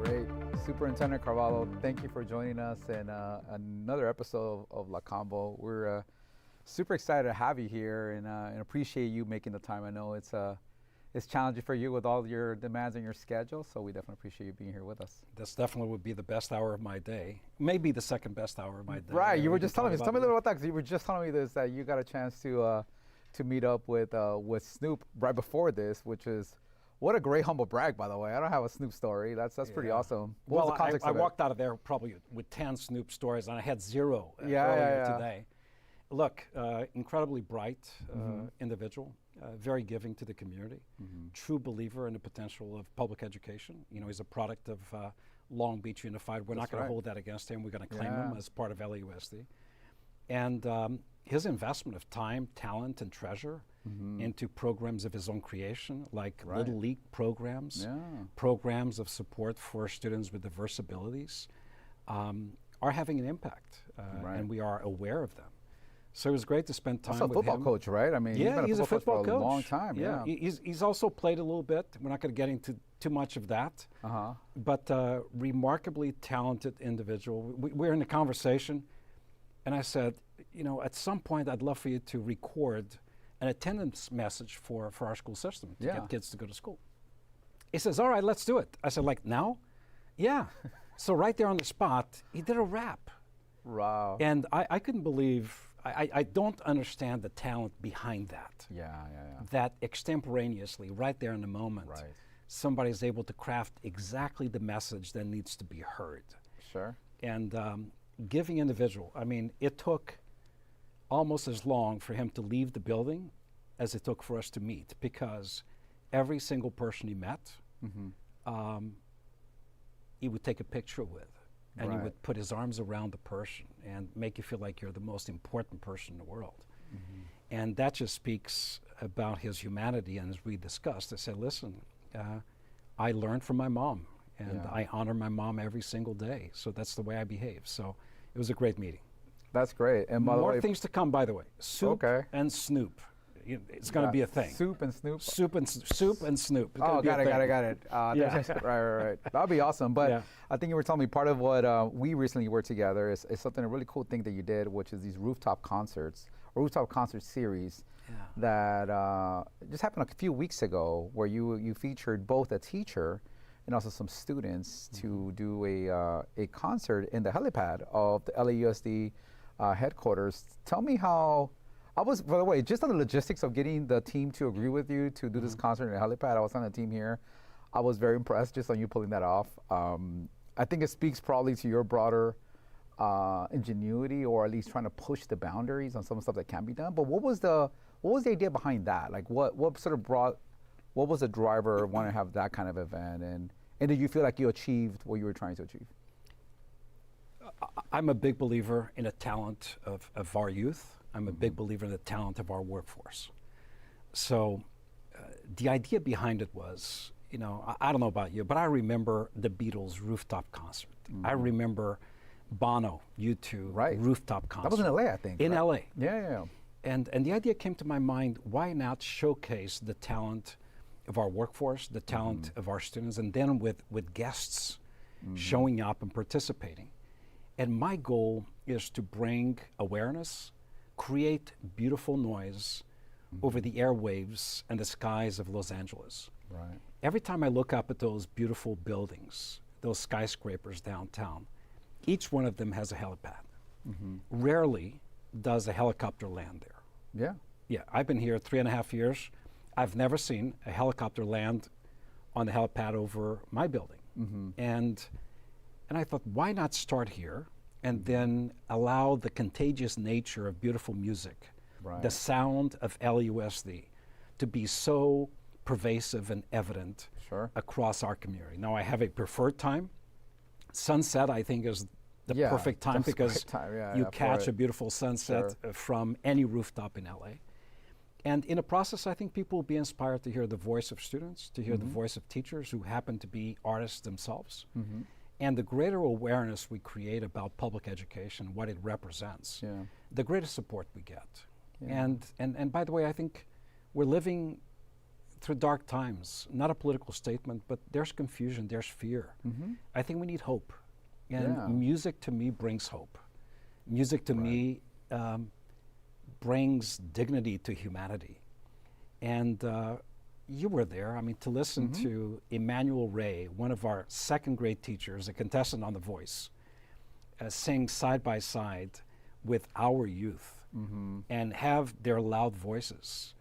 Great. Superintendent Carvalho, thank you for joining us in another episode of La Convo. We're super excited to have you here and appreciate you making the time. I know it's challenging for you with all your demands and your schedule, so we definitely appreciate you being here with us. This definitely would be the best hour of my day. Maybe the second best hour of my day. Right, you were just telling me. Tell me a little about that, because you were just telling me this, that you got a chance to meet up with Snoop right before this, which is, what a great humble brag, by the way. I don't have a Snoop story. That's pretty awesome. What was the context of it? I walked out of there probably with 10 Snoop stories, and I had zero earlier today. Look, incredibly bright individual, very giving to the community, true believer in the potential of public education. You know, he's a product of Long Beach Unified. We're not going to hold that against him. We're going to claim him as part of LAUSD. And his investment of time, talent, and treasure into programs of his own creation, like Little League programs, programs of support for students with diverse abilities, are having an impact, and we are aware of them. So it was great to spend time with him. Also a football coach, right? I mean, he's a football coach for a long time. Yeah, he's also played a little bit. We're not going to get into too much of that. But remarkably talented individual. We're in a conversation, and I said, you know, at some point I'd love for you to record an attendance message for our school system to get kids to go to school. He says, all right, let's do it. I said, like now? Yeah. So right there on the spot, he did a rap. Wow. And I couldn't believe, I don't understand the talent behind that. That extemporaneously, right there in the moment, somebody's able to craft exactly the message that needs to be heard. Sure. And giving individual, I mean, it took almost as long for him to leave the building as it took for us to meet, because every single person he met, he would take a picture with. And he would put his arms around the person and make you feel like you're the most important person in the world. And that just speaks about his humanity. And as we discussed, I said, listen, I learned from my mom, and I honor my mom every single day. So that's the way I behave. So it was a great meeting. That's great. And by the way, more things to come, by the way. Soup and Snoop. It's going to be a thing. Soup and Snoop? Soup and Snoop. Oh, got it. Right. That'd be awesome. But I think you were telling me part of what we recently were together is something, a really cool thing that you did, which is these rooftop concerts, or rooftop concert series that just happened a few weeks ago, where you featured both a teacher and also some students to do a concert in the helipad of the LAUSD headquarters. Tell me how. By the way, just on the logistics of getting the team to agree with you to do this concert in the helipad, I was on the team here. I was very impressed just on you pulling that off. I think it speaks probably to your broader ingenuity, or at least trying to push the boundaries on some stuff that can be done. But what was the idea behind that? Like what was the driver wanting to have that kind of event? And did you feel like you achieved what you were trying to achieve? I'm a big believer in the talent of our youth. I'm a big believer in the talent of our workforce. So the idea behind it was, you know, I don't know about you, but I remember the Beatles rooftop concert. I remember Bono, U2 rooftop concert. That was in LA, I think. In LA. Yeah. And the idea came to my mind, why not showcase the talent of our workforce, the talent of our students, and then with guests showing up and participating. And my goal is to bring awareness, create beautiful noise over the airwaves and the skies of Los Angeles. Right. Every time I look up at those beautiful buildings, those skyscrapers downtown, each one of them has a helipad. Rarely does a helicopter land there. Yeah, I've been here 3.5 years. I've never seen a helicopter land on the helipad over my building. And I thought, why not start here and then allow the contagious nature of beautiful music, the sound of LAUSD, to be so pervasive and evident across our community. Now, I have a preferred time. Sunset, I think, is the perfect time, because you catch a beautiful sunset from any rooftop in LA. And in the process, I think people will be inspired to hear the voice of students, to hear the voice of teachers who happen to be artists themselves. And the greater awareness we create about public education, what it represents, the greater support we get. And by the way, I think we're living through dark times, not a political statement, but there's confusion, there's fear. I think we need hope. And music to me brings hope. Music to me brings dignity to humanity. And you were there. I mean, to listen to Emmanuel Ray, one of our second grade teachers, a contestant on The Voice, sing side by side with our youth and have their loud voices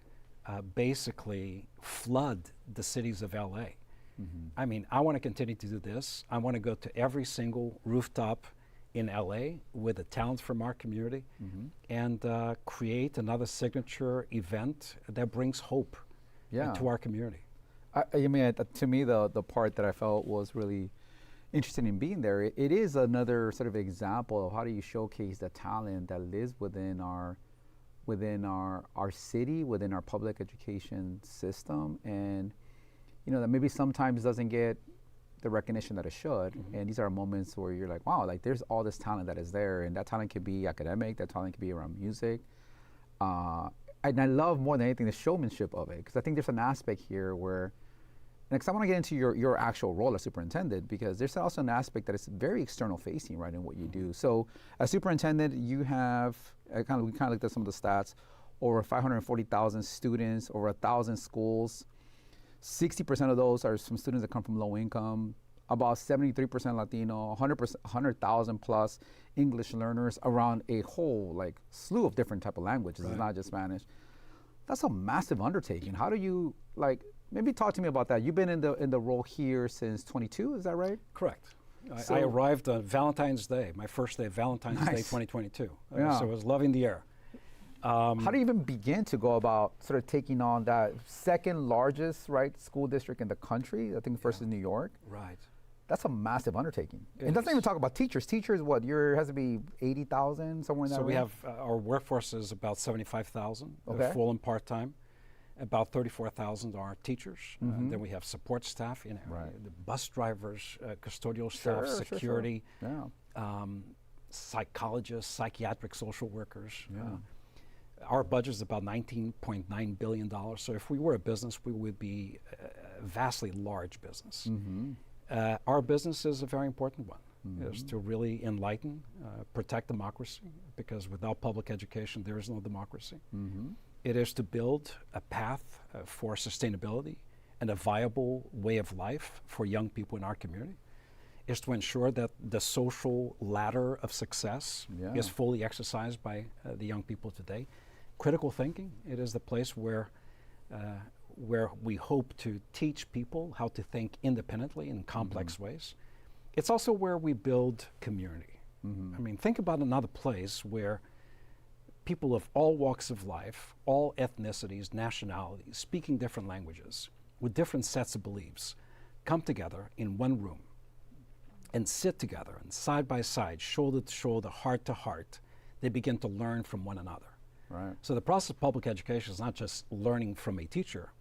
basically flood the cities of LA. I mean, I want to continue to do this. I want to go to every single rooftop in LA with the talent from our community and create another signature event that brings hope to our community. I mean, to me, the part that I felt was really interesting in being there, it is another sort of example of how do you showcase the talent that lives within our city, within our public education system, and that maybe sometimes doesn't get the recognition that it should. And these are moments where you're like, wow, like there's all this talent that is there, and that talent could be academic, that talent could be around music. And I love more than anything the showmanship of it, because I think there's an aspect here where, because I want to get into your actual role as superintendent, because there's also an aspect that is very external facing, right, in what you do. So as superintendent, you have, we kind of looked at some of the stats, over 540,000 students, over 1,000 schools. 60% of those are from students that come from low income, about 73% Latino, 100,000 plus English learners around a whole like slew of different type of languages. It's not just Spanish. That's a massive undertaking. How do you maybe talk to me about that? You've been in the role here since 22, is that right? Correct. I arrived on Valentine's Day, my first day of Valentine's Day 2022. So I was loving the air. How do you even begin to go about sort of taking on that second largest school district in the country? I think first is New York. Right. That's a massive undertaking. It doesn't even talk about teachers. Teachers, what, has to be 80,000, somewhere in that range? So we have, our workforce is about 75,000, full and part-time. About 34,000 are teachers. Then we have support staff, the bus drivers, custodial staff, security, psychologists, psychiatric social workers. Our budget is about $19.9 billion. So if we were a business, we would be a vastly large business. Our business is a very important one. Is to really enlighten, protect democracy, because without public education, there is no democracy. It is to build a path for sustainability and a viable way of life for young people in our community. Is to ensure that the social ladder of success is fully exercised by the young people today. Critical thinking, it is the place where we hope to teach people how to think independently in complex ways. It's also where we build community. I mean, think about another place where people of all walks of life, all ethnicities, nationalities, speaking different languages, with different sets of beliefs, come together in one room and sit together and side by side, shoulder to shoulder, heart to heart. They begin to learn from one another. Right. So the process of public education is not just learning from a teacher.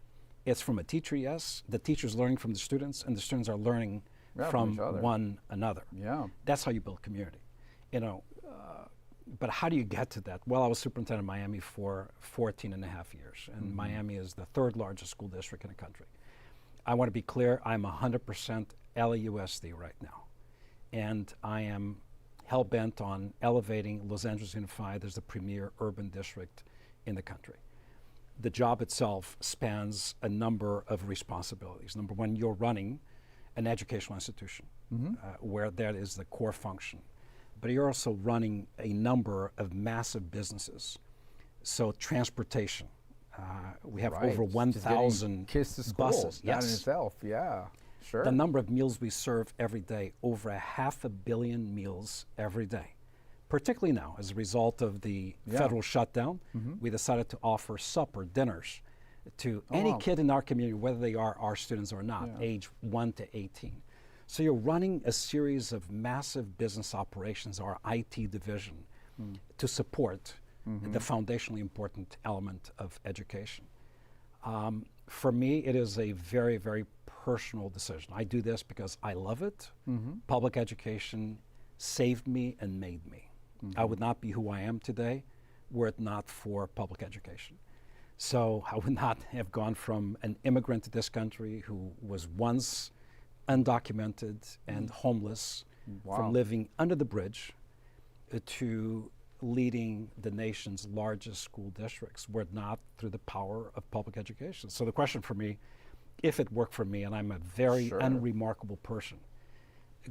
It's from a teacher, yes. The teacher's learning from the students, and the students are learning from one another. That's how you build community. But how do you get to that? Well, I was superintendent in Miami for 14 and a half years, and Miami is the third largest school district in the country. I want to be clear, I'm 100% LAUSD right now. And I am hell-bent on elevating Los Angeles Unified as the premier urban district in the country. The job itself spans a number of responsibilities. Number one, you're running an educational institution where that is the core function. But you're also running a number of massive businesses. So transportation, we have over 1,000 buses. That in itself, sure. The number of meals we serve every day, over 500 million meals every day. Particularly now, as a result of the federal shutdown, we decided to offer supper dinners to any kid in our community, whether they are our students or not, age 1 to 18. So you're running a series of massive business operations, our IT division, to support the foundationally important element of education. For me, it is a very, very personal decision. I do this because I love it. Public education saved me and made me. I would not be who I am today were it not for public education. So I would not have gone from an immigrant to this country who was once undocumented and homeless, from living under the bridge to leading the nation's largest school districts, were it not through the power of public education. So the question for me, if it worked for me, and I'm a very unremarkable person,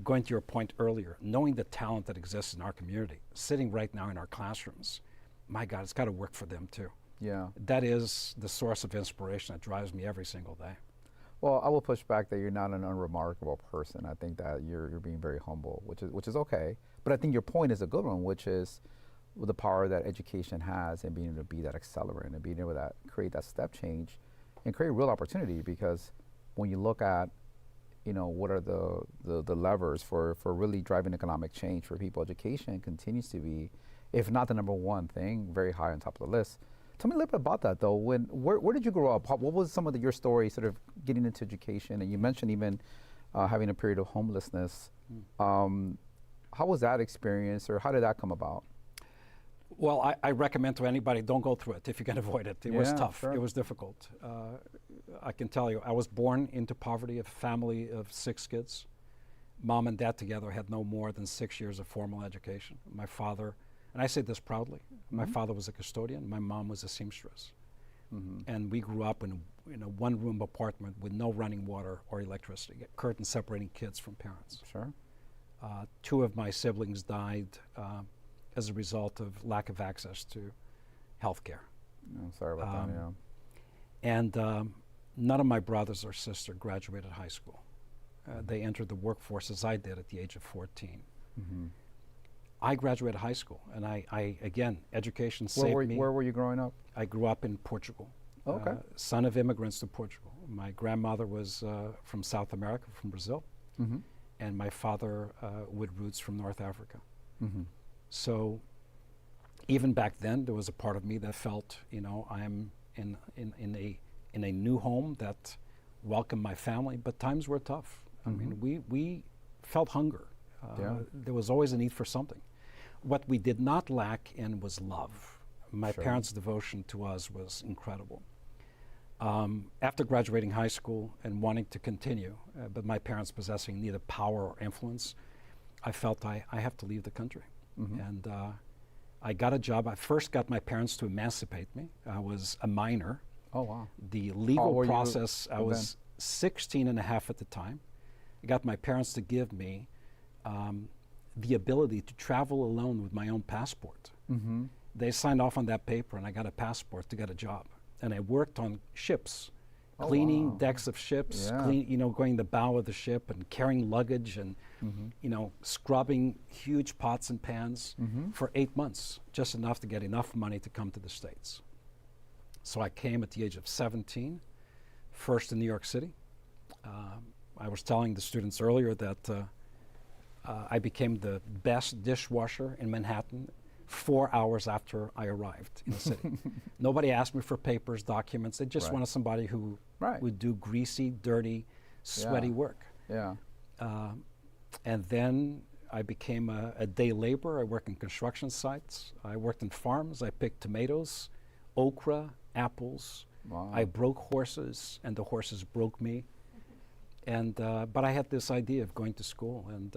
going to your point earlier, knowing the talent that exists in our community, sitting right now in our classrooms, my God, it's got to work for them too. Yeah. That is the source of inspiration that drives me every single day. Well, I will push back that you're not an unremarkable person. I think that you're being very humble, which is okay. But I think your point is a good one, which is with the power that education has and being able to be that accelerant and being able to create that step change and create real opportunity. Because when you look at, you know, what are the levers for really driving economic change for people, education continues to be, if not the number one thing, very high on top of the list. Tell me a little bit about that, though. Where did you grow up? What was some of your stories sort of getting into education? And you mentioned even having a period of homelessness. How was that experience, or how did that come about? Well, I recommend to anybody, don't go through it if you can avoid it. It was tough. Sure. It was difficult. I can tell you, I was born into poverty, a family of 6 kids. Mom and dad together had no more than 6 years of formal education. My father, and I say this proudly, my father was a custodian, my mom was a seamstress. And we grew up in a one-room apartment with no running water or electricity, curtains separating kids from parents. Sure. 2 of my siblings died as a result of lack of access to health care. I'm sorry about that, yeah. And none of my brothers or sister graduated high school. They entered the workforce as I did at the age of 14. I graduated high school, and I again, education saved me. Where were you growing up? I grew up in Portugal. Okay. Son of immigrants to Portugal. My grandmother was from South America, from Brazil, and my father with roots from North Africa. So even back then, there was a part of me that felt, you know, I'm in a new home that welcomed my family, but times were tough. I mean, we felt hunger. There was always a need for something. What we did not lack in was love. My parents' devotion to us was incredible. After graduating high school and wanting to continue, but my parents possessing neither power or influence, I felt I have to leave the country. And I got a job. I first got my parents to emancipate me. I was a minor. Oh, wow. The legal process, I was 16 and a half at the time. I got my parents to give me the ability to travel alone with my own passport. They signed off on that paper, and I got a passport to get a job. And I worked on ships, cleaning decks of ships, going the bow of the ship and carrying luggage and, scrubbing huge pots and pans for 8 months, just enough to get enough money to come to the States. So I came at the age of 17, first in New York City. I was telling the students earlier that I became the best dishwasher in Manhattan 4 hours after I arrived in the city. Nobody asked me for papers, documents. They just wanted somebody who would do greasy, dirty, sweaty work. And then I became a day laborer. I worked in construction sites. I worked in farms. I picked tomatoes, okra, apples. I broke horses, and the horses broke me. And but I had this idea of going to school, and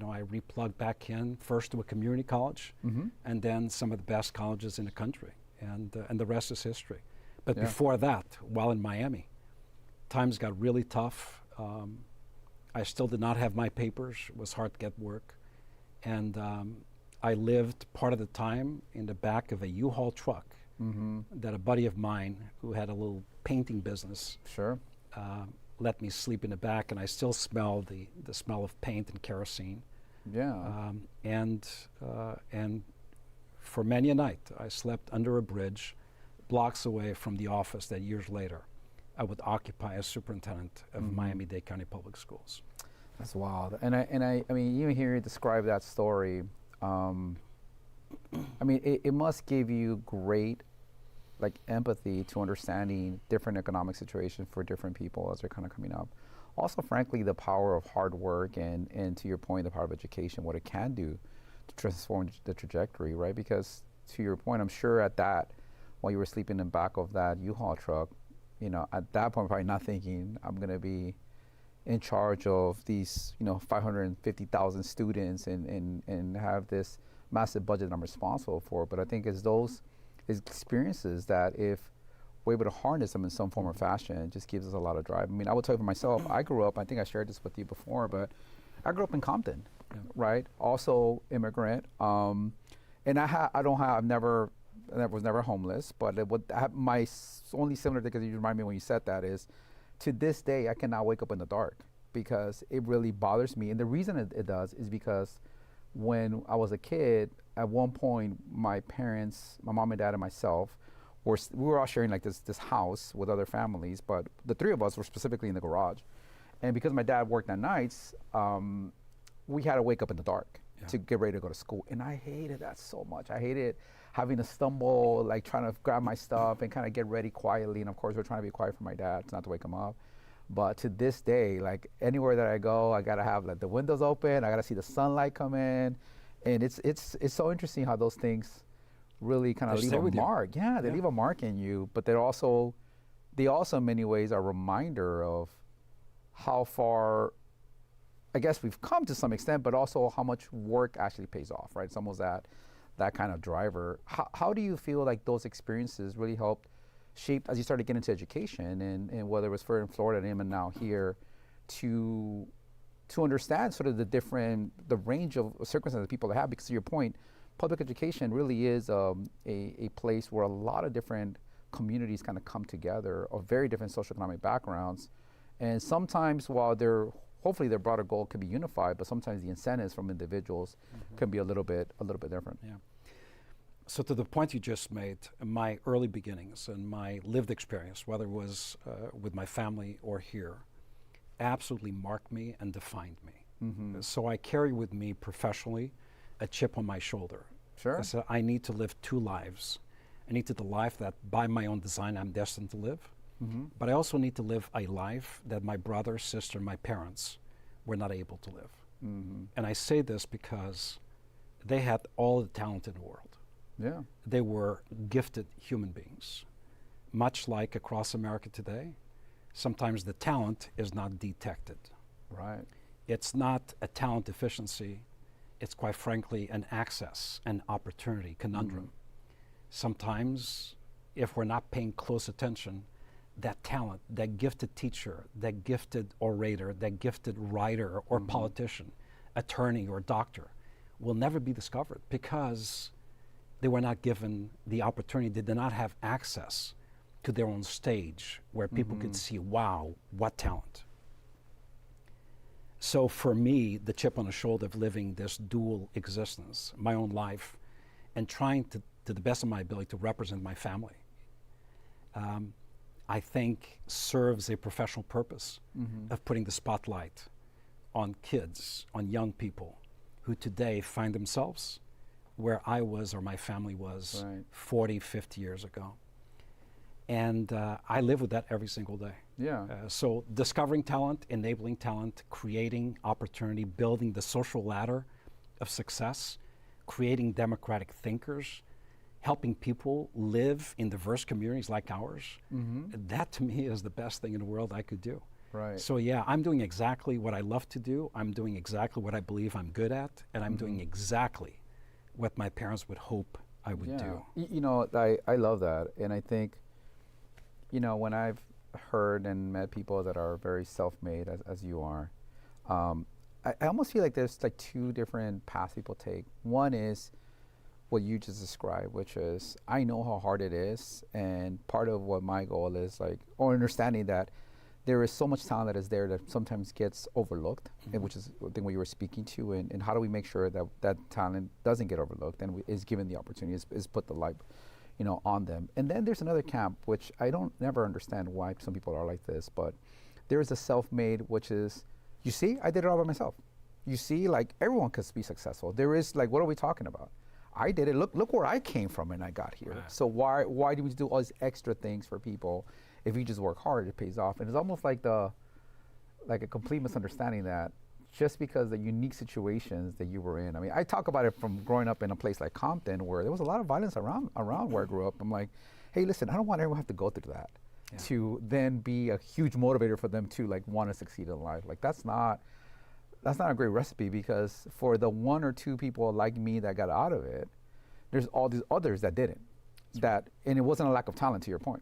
I replugged back in first to a community college, and then some of the best colleges in the country, and the rest is history. But before that, while in Miami, times got really tough. I still did not have my papers. It was hard to get work, and I lived part of the time in the back of a U-Haul truck that a buddy of mine who had a little painting business let me sleep in the back, and I still smell the smell of paint and kerosene. And for many a night, I slept under a bridge, blocks away from the office that years later I would occupy as superintendent of Miami-Dade County Public Schools. That's wild. And I mean, even hearing you describe that story, I mean, it must give you great empathy to understanding different economic situations for different people as they're kind of coming up. Also, frankly, the power of hard work and to your point, the power of education, what it can do to transform the trajectory, right? Because to your point, I'm sure at that while you were sleeping in the back of that U-Haul truck, you know, at that point, probably not thinking I'm going to be in charge of these, you know, 550,000 students and have this massive budget I'm responsible for. But I think it's those experiences that if we're able to harness them in some form or fashion, it just gives us a lot of drive. I mean, I will tell you for myself, I grew up, I think I shared this with you before, but I grew up in Compton, right? Also immigrant. And I was never homeless, but my only similar thing, because you remind me when you said that, is to this day, I cannot wake up in the dark because it really bothers me. And the reason it does is because when I was a kid, at one point, my parents, my mom and dad and myself, we were all sharing like this house with other families, but the three of us were specifically in the garage. And because my dad worked at nights, we had to wake up in the dark to get ready to go to school. And I hated that so much. I hated having to stumble, like trying to grab my stuff and kind of get ready quietly. And of course, we're trying to be quiet for my dad, not to wake him up. But to this day, like anywhere that I go, I gotta have like the windows open. I gotta see the sunlight come in, and it's so interesting how those things really kind of leave a mark. Yeah, they leave a mark in you. But they also in many ways are a reminder of how far, I guess, we've come to some extent, but also how much work actually pays off, right? It's almost that kind of driver. How do you feel like those experiences really helped shape as you started getting into education, and whether it was for in Florida and even now here, to understand sort of the range of circumstances that people have? Because to your point, public education really is a place where a lot of different communities kind of come together of very different socioeconomic backgrounds. And sometimes while hopefully their broader goal can be unified, but sometimes the incentives from individuals can be a little bit different. Yeah. So to the point you just made, my early beginnings and my lived experience, whether it was with my family or here, absolutely marked me and defined me. So I carry with me professionally a chip on my shoulder. Sure. So I need to live two lives. I need to live the life that by my own design I'm destined to live, but I also need to live a life that my brother, sister, my parents were not able to live. And I say this because they had all the talent in the world. Yeah. They were gifted human beings. Much like across America today, sometimes the talent is not detected. Right. It's not a talent deficiency. It's quite frankly an access, an opportunity conundrum. Sometimes, if we're not paying close attention, that talent, that gifted teacher, that gifted orator, that gifted writer or politician, attorney or doctor, will never be discovered because they were not given the opportunity. They did not have access to their own stage where people could see, wow, what talent. So for me, the chip on the shoulder of living this dual existence, my own life, and trying to the best of my ability to represent my family, I think serves a professional purpose of putting the spotlight on kids, on young people who today find themselves where I was or my family was 40, 50 years ago. And I live with that every single day. Yeah. So discovering talent, enabling talent, creating opportunity, building the social ladder of success, creating democratic thinkers, helping people live in diverse communities like ours, that to me is the best thing in the world I could do. Right. So yeah, I'm doing exactly what I love to do. I'm doing exactly what I believe I'm good at, and I'm doing exactly what my parents would hope I would do. You know, I love that. And I think, you know, when I've heard and met people that are very self-made, as you are, I almost feel like there's like two different paths people take. One is what you just described, which is, I know how hard it is, and part of what my goal is, like, or understanding that there is so much talent that is there that sometimes gets overlooked, and which is I think what you were speaking to, and how do we make sure that that talent doesn't get overlooked and is given the opportunity, is put the light, you know, on them. And then there's another camp, which I don't never understand why some people are like this, but there is a self-made, which is, you see, I did it all by myself. You see, like, everyone could be successful. There is, like, what are we talking about? I did it. Look where I came from and I got here. Right. So why do we do all these extra things for people? If you just work hard, it pays off. And it's almost like a complete misunderstanding that just because the unique situations that you were in. I mean, I talk about it from growing up in a place like Compton, where there was a lot of violence around where I grew up. I'm like, hey, listen, I don't want everyone to have to go through that to then be a huge motivator for them to like want to succeed in life. Like that's not a great recipe, because for the one or two people like me that got out of it, there's all these others that didn't. And it wasn't a lack of talent, to your point,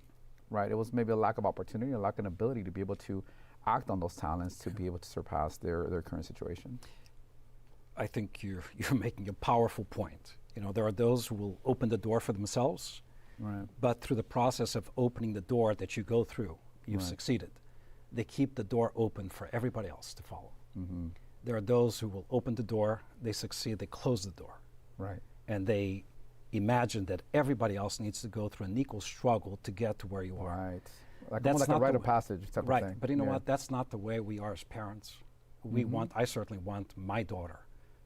right? It was maybe a lack of opportunity, a lack of ability to be able to act on those talents to be able to surpass their current situation. I think you're making a powerful point. You know, there are those who will open the door for themselves, right, but through the process of opening the door that you go through, you've succeeded. They keep the door open for everybody else to follow. Mm-hmm. There are those who will open the door, they succeed, they close the door. Right. And they imagine that everybody else needs to go through an equal struggle to get to where you are. Right. That's like a rite of passage type of thing. Right. But you know what? That's not the way we are as parents. We I certainly want my daughter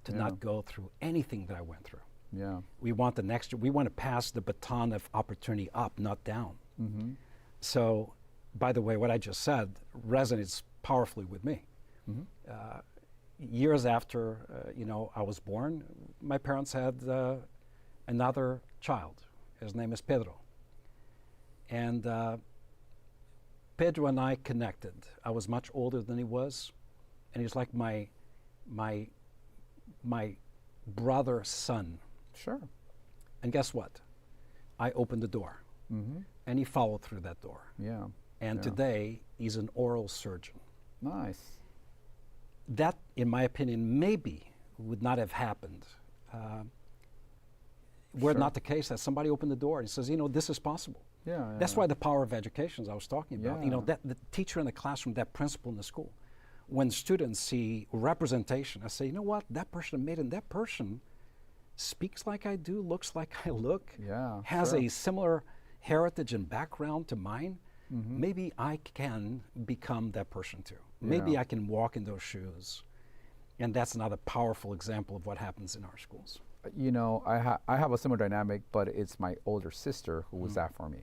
to not go through anything that I went through. Yeah. We want we want to pass the baton of opportunity up, not down. Mm-hmm. So, by the way, what I just said resonates powerfully with me. Mm-hmm. Years after, I was born, my parents had another child. His name is Pedro. And Pedro and I connected. I was much older than he was, and he's like my brother's son. Sure. And guess what? I opened the door, and he followed through that door. Yeah. And today, he's an oral surgeon. Nice. That, in my opinion, maybe would not have happened were it not the case that somebody opened the door and says, this is possible. Yeah. That's why the power of education, as I was talking about, that the teacher in the classroom, that principal in the school, when students see representation, I say, you know what, that person made it, and that person speaks like I do, looks like I look, has a similar heritage and background to mine. Maybe I can become that person too. Maybe I can walk in those shoes. And that's another powerful example of what happens in our schools. I have a similar dynamic, but it's my older sister who was that for me.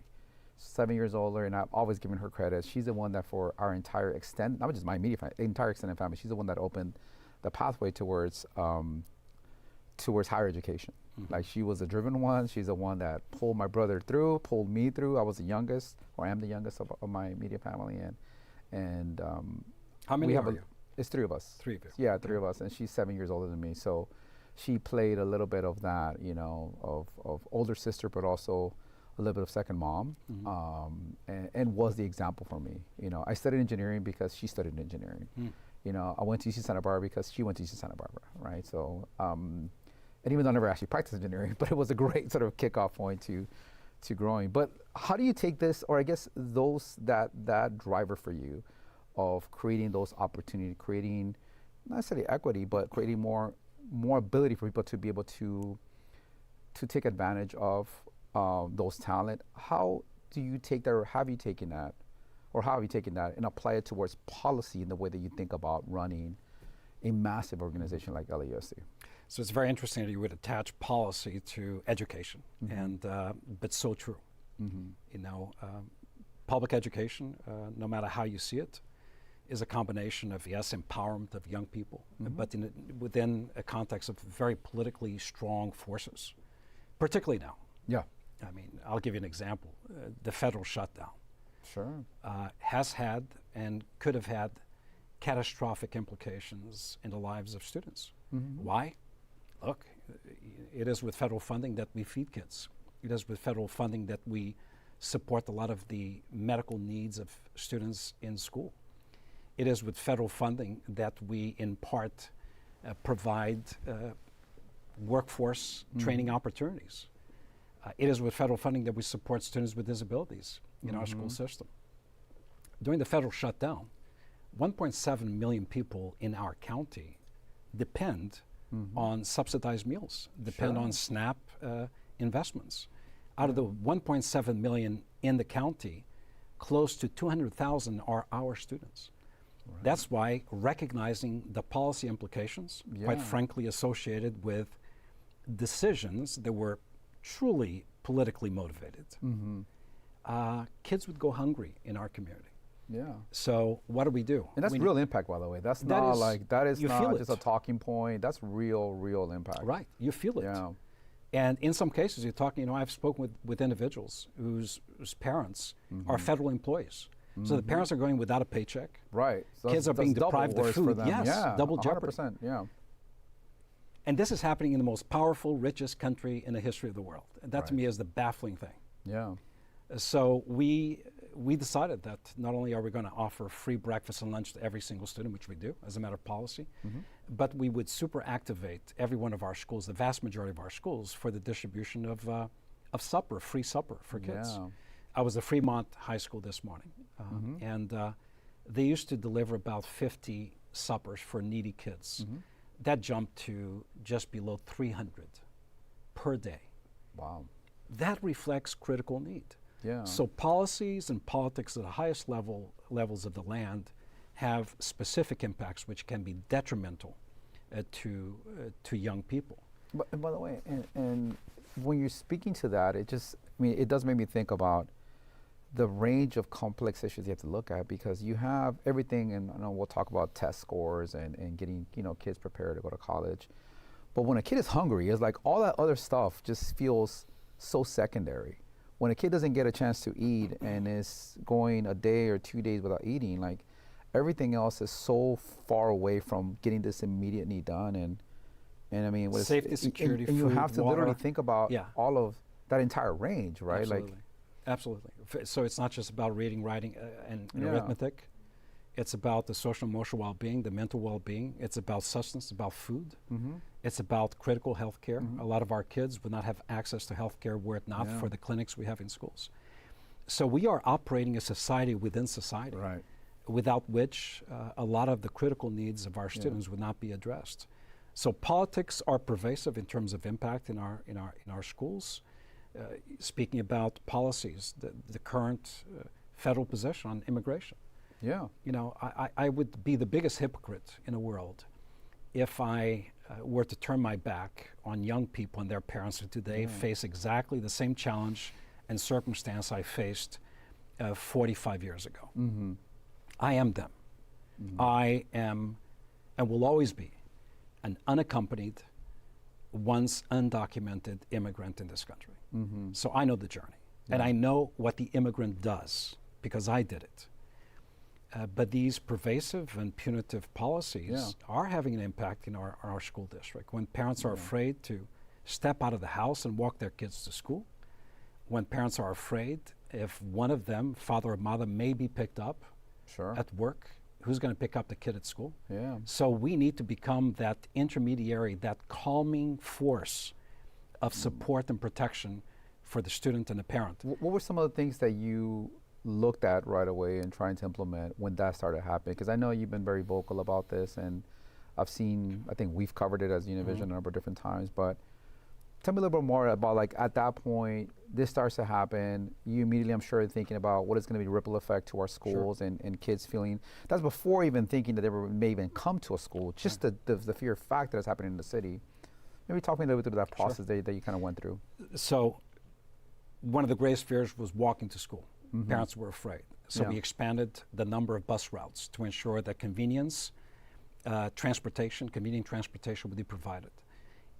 7 years older, and I've always given her credit. She's the one that for our entire extended, not just my immediate family, entire extended family, she's the one that opened the pathway towards higher education. Like, she was a driven one. She's the one that pulled my brother through, pulled me through. I was the youngest, or I am the youngest of my immediate family. And how many are you? It's three of us. Three of you. Yeah, three of us, and she's 7 years older than me. So she played a little bit of that, of older sister, but also a little bit of second mom, and was the example for me. I studied engineering because she studied engineering. I went to UC Santa Barbara because she went to UC Santa Barbara, right? So, and even though I never actually practiced engineering, but it was a great sort of kickoff point to growing. But how do you take this, or I guess that driver for you of creating those opportunities, creating not necessarily equity, but creating more ability for people to be able to take advantage of those talent? How do you take that, or have you taken that, and apply it towards policy in the way that you think about running a massive organization like LAUSD? So it's very interesting that you would attach policy to education, and but so true. Public education, no matter how you see it, is a combination of, yes, empowerment of young people, but within a context of very politically strong forces, particularly now. Yeah. I mean, I'll give you an example. The federal shutdown has had and could have had catastrophic implications in the lives of students. Why? Look, it is with federal funding that we feed kids. It is with federal funding that we support a lot of the medical needs of students in school. It is with federal funding that we, in part, provide workforce training opportunities. It is with federal funding that we support students with disabilities in our school system. During the federal shutdown, 1.7 million people in our county depend on subsidized meals, depend on SNAP investments. Out of the 1.7 million in the county, close to 200,000 are our students. Right. That's why recognizing the policy implications, quite frankly associated with decisions that were truly politically motivated, kids would go hungry in our community. Yeah. So what do we do? And that's real impact, by the way. That is not just a talking point. That's real impact. Right. You feel it. Yeah. And in some cases, you're talking, I've spoken with individuals whose parents are federal employees. So the parents are going without a paycheck. Right. So kids are being deprived of food. Yes, yeah, double jeopardy. 100%, yeah. And this is happening in the most powerful, richest country in the history of the world. And that to me is the baffling thing. Yeah. So we decided that not only are we going to offer free breakfast and lunch to every single student, which we do as a matter of policy, but we would super activate every one of our schools, the vast majority of our schools, for the distribution of supper, free supper for kids. Yeah. I was at Fremont High School this morning, and they used to deliver about 50 suppers for needy kids. That jumped to just below 300 per day. Wow. That reflects critical need. Yeah. So policies and politics at the highest levels of the land have specific impacts which can be detrimental to young people. But by the way, and when you're speaking to that, it does make me think about the range of complex issues you have to look at, because you have everything, and I know we'll talk about test scores and getting kids prepared to go to college. But when a kid is hungry, it's like all that other stuff just feels so secondary. When a kid doesn't get a chance to eat and is going a day or 2 days without eating, like everything else is so far away from getting this immediate need done. And I mean, safety, security, and you food, have to water. literally think about all of that entire range, right? Absolutely. Absolutely. So it's not just about reading, writing, and arithmetic. It's about the social emotional well-being, the mental well-being. It's about sustenance, about food. It's about critical health care. A lot of our kids would not have access to health care were it not for the clinics we have in schools. So we are operating a society within society, without which a lot of the critical needs of our students would not be addressed. So politics are pervasive in terms of impact in our schools. Speaking about policies, the current federal position on immigration. Yeah. I would be the biggest hypocrite in the world if I were to turn my back on young people and their parents who today face exactly the same challenge and circumstance I faced 45 years ago. I am them. I am, and will always be, an unaccompanied, once undocumented immigrant in this country. So I know the journey, and I know what the immigrant does because I did it. But these pervasive and punitive policies are having an impact in our school district. When parents are afraid to step out of the house and walk their kids to school, when parents are afraid if one of them, father or mother, may be picked up at work, who's going to pick up the kid at school? So we need to become that intermediary, that calming force of support and protection for the student and the parent. What were some of the things that you looked at right away and trying to implement when that started happening? Because I know you've been very vocal about this, and I think we've covered it as Univision a number of different times, but tell me a little bit more about, like, at that point, this starts to happen. You immediately, I'm sure, thinking about what is going to be the ripple effect to our schools and kids feeling. That's before even thinking that they may even come to a school, just the fear fact that it's happening in the city. Maybe talk me a little bit through that process that you kind of went through. So one of the greatest fears was walking to school. Parents were afraid. So we expanded the number of bus routes to ensure that convenient transportation would be provided.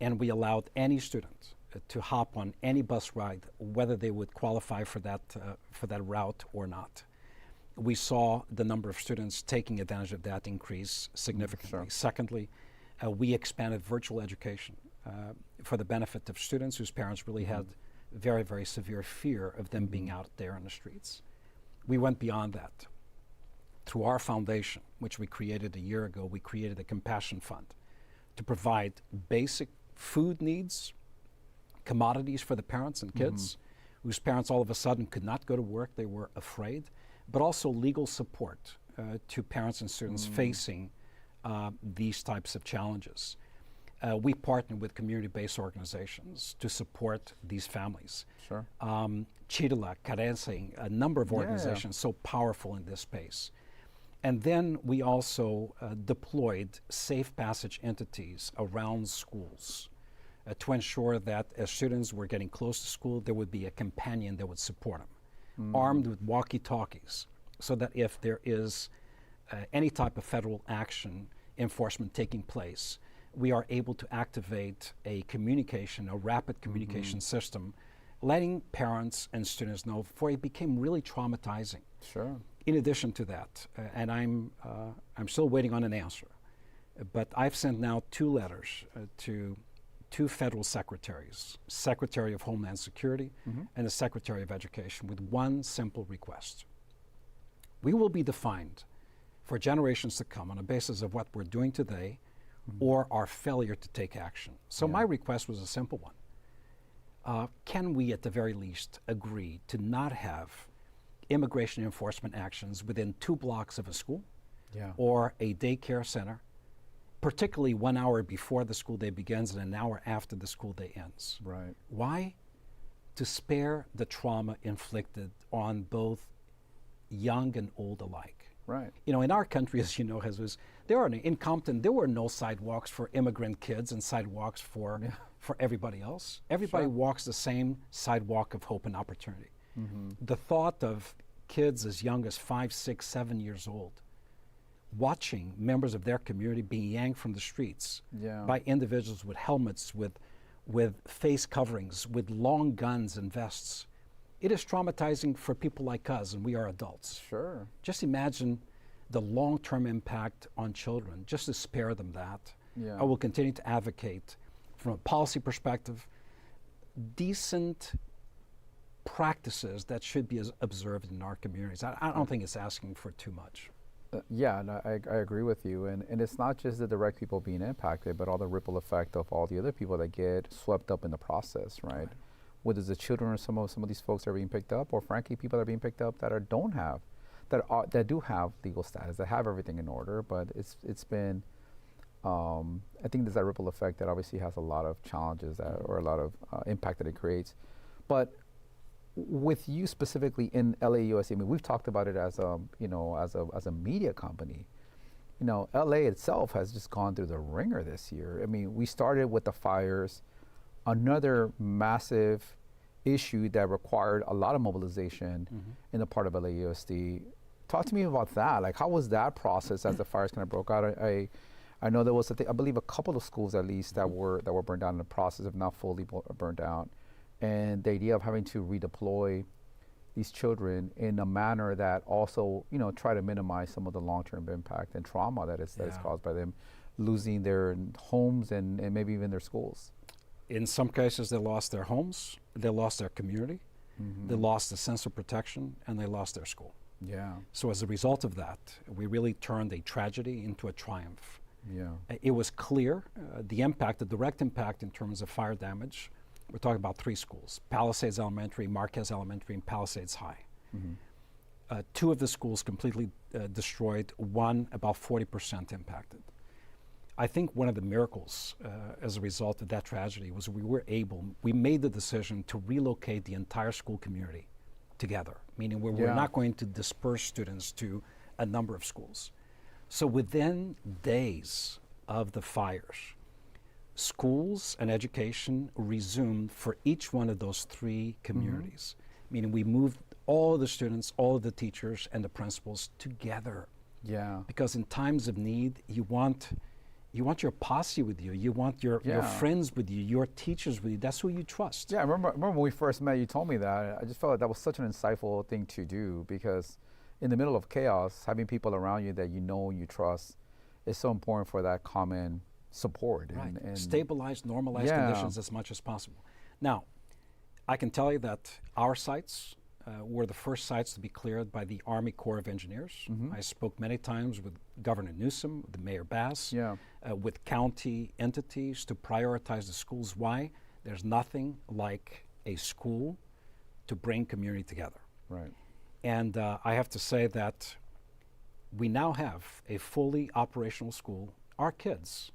And we allowed any student to hop on any bus ride, whether they would qualify for that route or not. We saw the number of students taking advantage of that increase significantly. Secondly, we expanded virtual education for the benefit of students whose parents really had very, very severe fear of them being out there on the streets. We went beyond that. Through our foundation, which we created a year ago, we created a compassion fund to provide basic food needs, commodities for the parents and kids whose parents all of a sudden could not go to work, they were afraid, but also legal support to parents and students facing these types of challenges. We partner with community-based organizations to support these families. Chidala, Carecing, a number of organizations so powerful in this space. And then we also deployed safe passage entities around schools to ensure that as students were getting close to school, there would be a companion that would support them, armed with walkie-talkies, so that if there is any type of federal action enforcement taking place, we are able to activate a rapid communication system, letting parents and students know before it became really traumatizing. Sure. In addition to that, and I'm still waiting on an answer, but I've sent now 2 letters to 2 federal secretaries, Secretary of Homeland Security and the Secretary of Education, with one simple request. We will be defined for generations to come on the basis of what we're doing today or our failure to take action. So my request was a simple one. Can we at the very least agree to not have immigration enforcement actions within 2 blocks of a school or a daycare center, particularly 1 hour before the school day begins and an hour after the school day ends? Right. Why? To spare the trauma inflicted on both young and old alike. Right. You know, in our country, as you know, Jesus, in Compton, there were no sidewalks for immigrant kids and sidewalks for everybody else. Everybody walks the same sidewalk of hope and opportunity. The thought of kids as young as 5, 6, 7 years old watching members of their community being yanked from the streets by individuals with helmets, with face coverings, with long guns and vests. It is traumatizing for people like us, and we are adults. Sure. Just imagine the long-term impact on children, just to spare them that. I will continue to advocate, from a policy perspective, decent practices that should be observed in our communities. I don't think it's asking for too much. No, I agree with you. And it's not just the direct people being impacted, but all the ripple effect of all the other people that get swept up in the process, right? Whether it's the children or some of these folks that are being picked up, or frankly, people that are being picked up that that do have legal status, that have everything in order. But it's been, I think there's that ripple effect that obviously has a lot of challenges or a lot of impact that it creates. But with you specifically in LAUSD, I mean, we've talked about it as a media company. You know, LA itself has just gone through the ringer this year. I mean, we started with the fires, another massive issue that required a lot of mobilization in the part of LAUSD. Talk to me about that. Like, how was that process as the fires kind of broke out? I know there was, I believe, a couple of schools at least that were burned down in the process, if not fully burned down. And the idea of having to redeploy these children in a manner that also, you know, try to minimize some of the long-term impact and trauma that is caused by them losing their homes and maybe even their schools. In some cases, they lost their homes, they lost their community, they lost the sense of protection, and they lost their school. So as a result of that, we really turned a tragedy into a triumph. It was clear, the direct impact in terms of fire damage. We're talking about 3 schools: Palisades Elementary, Marquez Elementary, and Palisades High. 2 of the schools completely destroyed, 1 about 40% impacted. I think one of the miracles as a result of that tragedy was we made the decision to relocate the entire school community together, meaning we're not going to disperse students to a number of schools. So within days of the fires, schools and education resumed for each one of those 3 communities, meaning we moved all of the students, all of the teachers, and the principals together. Because in times of need, you want your posse with you. You want your friends with you, your teachers with you. That's who you trust. I remember when we first met, you told me that. I just felt like that was such an insightful thing to do, because in the middle of chaos, having people around you that you know and you trust is so important for that common support. And stabilize, normalize conditions as much as possible. Now, I can tell you that our sites were the first sites to be cleared by the Army Corps of Engineers. I spoke many times with Governor Newsom, with Mayor Bass, with county entities to prioritize the schools. Why? There's nothing like a school to bring community together. And I have to say that we now have a fully operational school. Our kids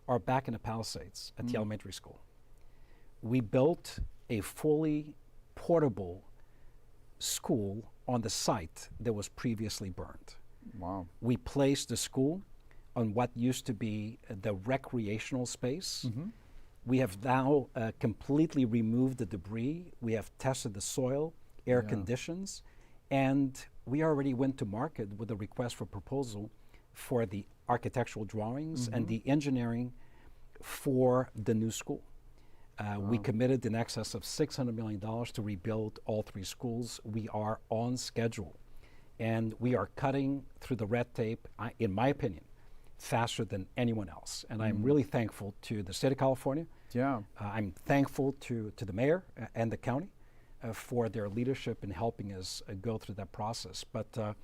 are back in the Palisades at the elementary school. We built a fully portable school on the site that was previously burned. We placed the school on what used to be the recreational space. We have now completely removed the debris. We have tested the soil, air conditions, and we already went to market with a request for proposal for the architectural drawings and the engineering for the new school. We committed in excess of $600 million to rebuild all 3 schools. We are on schedule, and we are cutting through the red tape, in my opinion, faster than anyone else. And I'm really thankful to the state of California. Yeah. I'm thankful to the mayor and the county for their leadership in helping us go through that process. But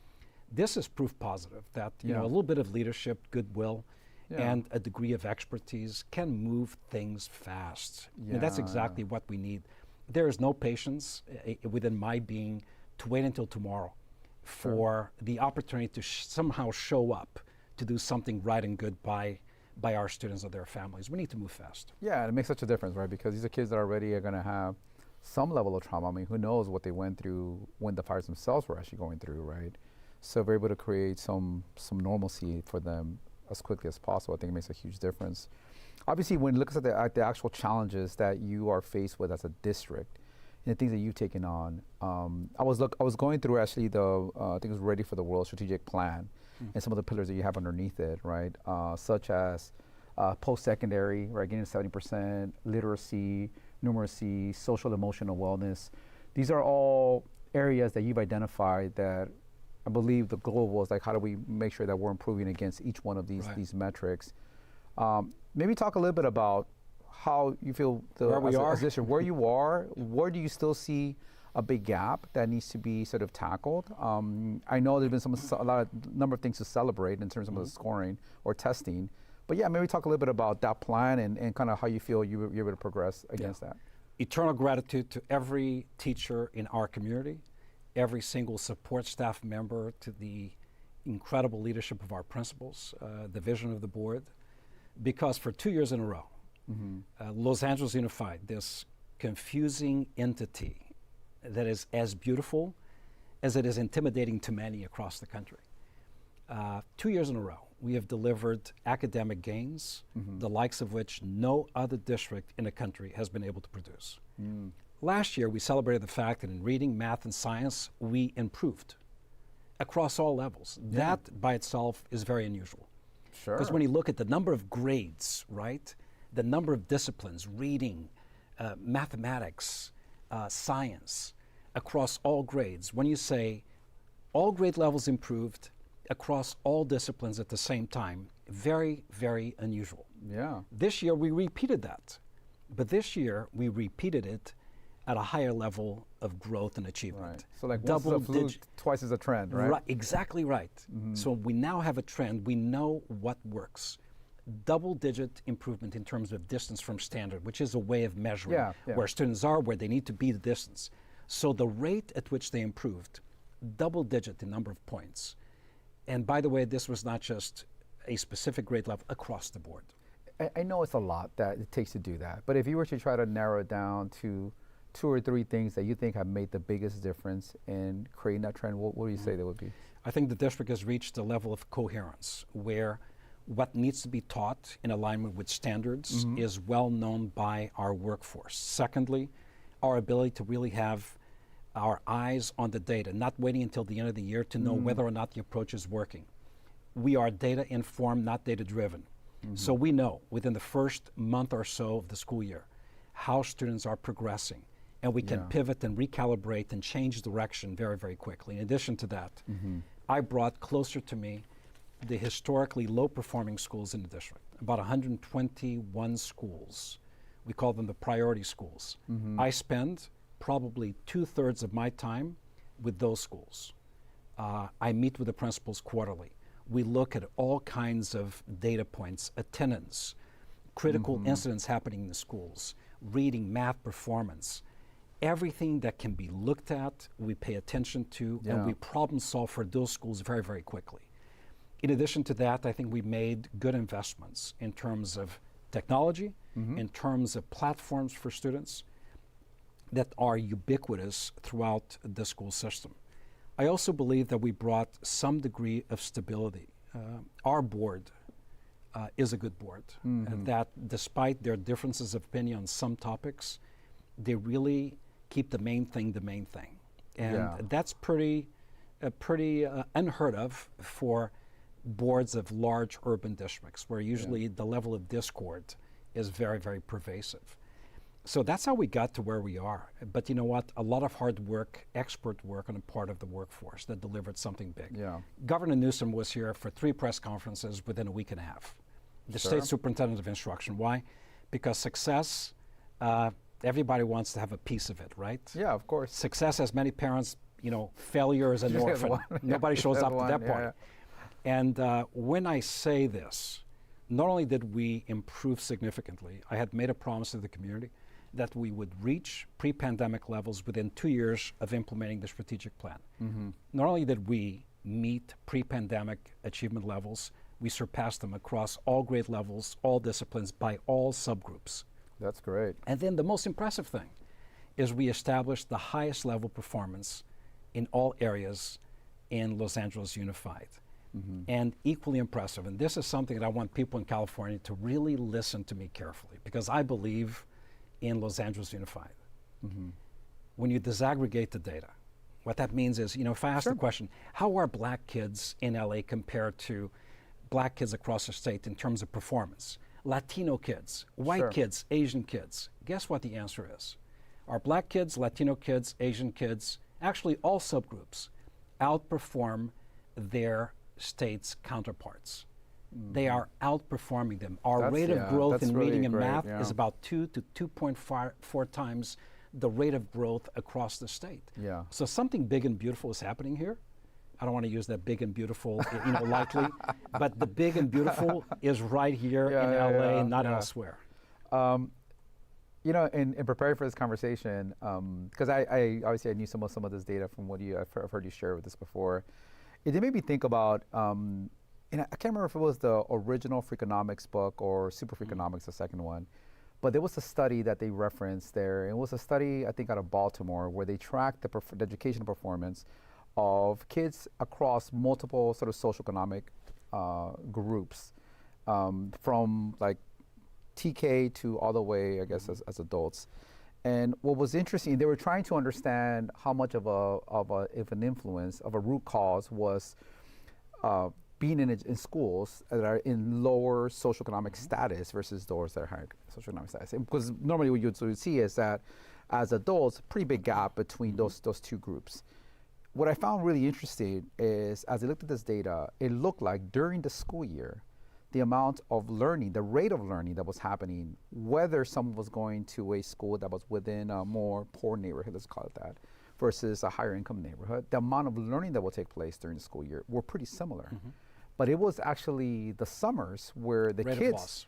this is proof positive that you know, a little bit of leadership, goodwill, and a degree of expertise can move things fast. And that's exactly what we need. There is no patience within my being to wait until tomorrow for the opportunity to somehow show up to do something right and good by our students or their families. We need to move fast. Yeah, and it makes such a difference, right? Because these are kids that already are going to have some level of trauma. I mean, who knows what they went through when the fires themselves were actually going through, right? So if we're able to create some normalcy for them as quickly as possible, I think it makes a huge difference. Obviously, when you look at the actual challenges that you are faced with as a district and the things that you've taken on, I was going through actually I think it was Ready for the World strategic plan and some of the pillars that you have underneath it, right? Such as post-secondary, right, getting to 70%, literacy, numeracy, social emotional wellness. These are all areas that you've identified that I believe the goal was like, how do we make sure that we're improving against each one of these metrics? Maybe talk a little bit about how you feel where you are, where do you still see a big gap that needs to be sort of tackled? I know there's been a number of things to celebrate in terms of the scoring or testing, but yeah, maybe talk a little bit about that plan and kind of how you feel you're able to progress against that. Eternal gratitude to every teacher in our community, every single support staff member, to the incredible leadership of our principals, the vision of the board, because for 2 years in a row, Los Angeles Unified, this confusing entity that is as beautiful as it is intimidating to many across the country. 2 years in a row, we have delivered academic gains, the likes of which no other district in the country has been able to produce. Last year, we celebrated the fact that in reading, math, and science, we improved across all levels. That by itself is very unusual. Sure. Because when you look at the number of grades, right, the number of disciplines, reading, mathematics, science, across all grades, when you say all grade levels improved across all disciplines at the same time, very, very unusual. Yeah. This year, we repeated that. But this year, we repeated it at a higher level of growth and achievement. Right. So like once is a fluke, twice is a trend, right? Right, exactly right. So we now have a trend. We know what works. Double-digit improvement in terms of distance from standard, which is a way of measuring where students are, where they need to be the distance. So the rate at which they improved, double-digit in number of points. And by the way, this was not just a specific grade level, across the board. I know it's a lot that it takes to do that, but if you were to try to narrow it down to 2 or 3 things that you think have made the biggest difference in creating that trend, what do you say they would be? I think the district has reached a level of coherence where what needs to be taught in alignment with standards is well known by our workforce. Secondly, our ability to really have our eyes on the data, not waiting until the end of the year to know whether or not the approach is working. We are data informed, not data driven. So we know within the first month or so of the school year how students are progressing, and we can pivot and recalibrate and change direction very, very quickly. In addition to that, I brought closer to me the historically low-performing schools in the district, about 121 schools. We call them the priority schools. I spend probably 2/3 of my time with those schools. I meet with the principals quarterly. We look at all kinds of data points, attendance, critical incidents happening in the schools, reading, math performance. Everything that can be looked at, we pay attention to, and we problem solve for those schools very, very quickly. In addition to that, I think we made good investments in terms of technology, in terms of platforms for students that are ubiquitous throughout the school system. I also believe that we brought some degree of stability. Our board is a good board, that despite their differences of opinion on some topics, they really keep the main thing the main thing. And that's pretty unheard of for boards of large urban districts, where usually the level of discord is very, very pervasive. So that's how we got to where we are. But you know what? A lot of hard work, expert work on the part of the workforce that delivered something big. Yeah. Governor Newsom was here for 3 press conferences within a week and a half. The state superintendent of instruction. Why? Because success, everybody wants to have a piece of it, right? Yeah, of course. Success has many parents, you know, failure is an orphan. Nobody shows up to that party. And when I say this, not only did we improve significantly, I had made a promise to the community that we would reach pre-pandemic levels within 2 years of implementing the strategic plan. Not only did we meet pre-pandemic achievement levels, we surpassed them across all grade levels, all disciplines, by all subgroups. That's great. And then the most impressive thing is we established the highest level performance in all areas in Los Angeles Unified. And equally impressive, and this is something that I want people in California to really listen to me carefully, because I believe in Los Angeles Unified. When you disaggregate the data, what that means is, you know, if I ask the question, how are black kids in LA compared to black kids across the state in terms of performance? Latino kids, white kids, Asian kids. Guess what the answer is? Our black kids, Latino kids, Asian kids, actually all subgroups outperform their state's counterparts. They are outperforming them. Our rate of growth in reading and math is about 2 to 2.4 times the rate of growth across the state. So something big and beautiful is happening here. I don't want to use that big and beautiful, you know, lightly, but the big and beautiful is right here in LA and not elsewhere. You know, in preparing for this conversation, because I obviously I knew some of this data from what I've heard you share with us before. It did make me think about, and I can't remember if it was the original Freakonomics book or Super Freakonomics, the second one, but there was a study that they referenced there. It was a study, I think, out of Baltimore, where they tracked the educational performance of kids across multiple sort of socioeconomic groups, from like TK to all the way, I guess, as adults. And what was interesting, they were trying to understand how much of an influence, of a root cause was being in schools that are in lower socioeconomic status versus those that are higher socioeconomic status. Because normally what you would see is that as adults, pretty big gap between those two groups. What I found really interesting is, as I looked at this data, it looked like during the school year, the amount of learning, the rate of learning that was happening, whether someone was going to a school that was within a more poor neighborhood, let's call it that, versus a higher income neighborhood, the amount of learning that will take place during the school year were pretty similar. But it was actually the summers where the kids,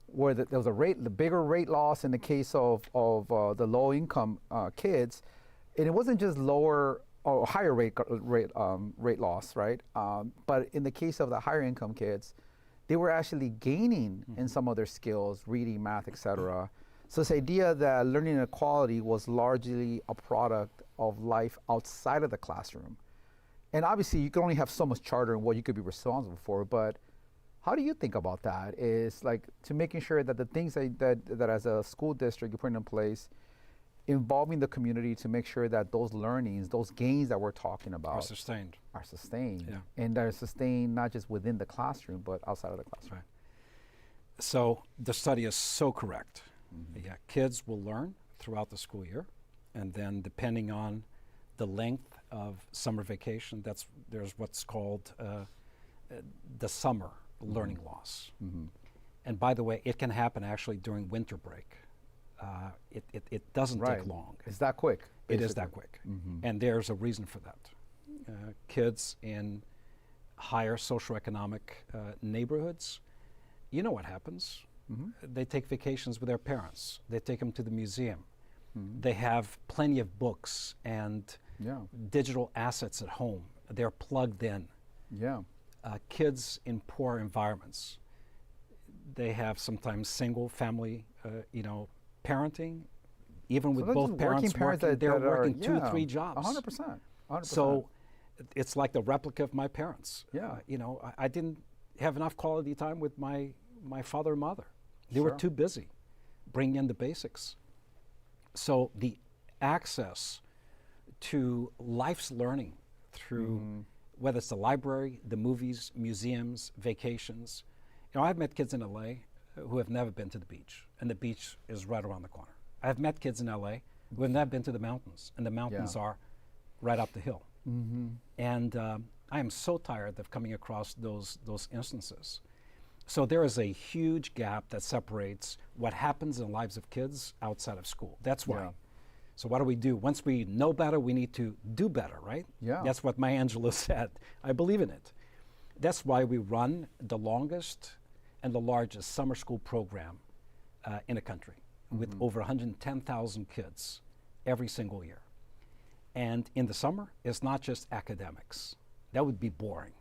where there was the bigger rate loss in the case of the low income kids, and it wasn't just lower or higher rate loss, right? But in the case of the higher income kids, they were actually gaining in some of their skills, reading, math, et cetera. So this idea that learning inequality was largely a product of life outside of the classroom. And obviously you can only have so much charter and what you could be responsible for, but how do you think about that? Is like to making sure that the things that as a school district you put in place, involving the community to make sure that those learnings, those gains that we're talking about are sustained. And they're sustained not just within the classroom, but outside of the classroom. Right. So the study is so correct. Yeah, kids will learn throughout the school year, and then depending on the length of summer vacation, there's what's called the summer learning loss. And by the way, it can happen actually during winter break. It doesn't take long. It's that quick. It is that quick. And there's a reason for that. Kids in higher socioeconomic neighborhoods, you know what happens. They take vacations with their parents. They take them to the museum. They have plenty of books and digital assets at home. They're plugged in. Kids in poor environments, they have sometimes single family, parenting, even with both parents working, they're working 2-3 jobs. 100%. So it's like the replica of my parents. I didn't have enough quality time with my father and mother. They were too busy bringing in the basics. So the access to life's learning through whether it's the library, the movies, museums, vacations. I've met kids in LA who have never been to the beach, and the beach is right around the corner. I've met kids in LA who have never been to the mountains, and the mountains are right up the hill. And I am so tired of coming across those instances. So there is a huge gap that separates what happens in the lives of kids outside of school. That's why. So what do we do? Once we know better, we need to do better, right? That's what Maya Angelou said. I believe in it. That's why we run the longest and the largest summer school program in the country with over 110,000 kids every single year. And in the summer, it's not just academics. That would be boring.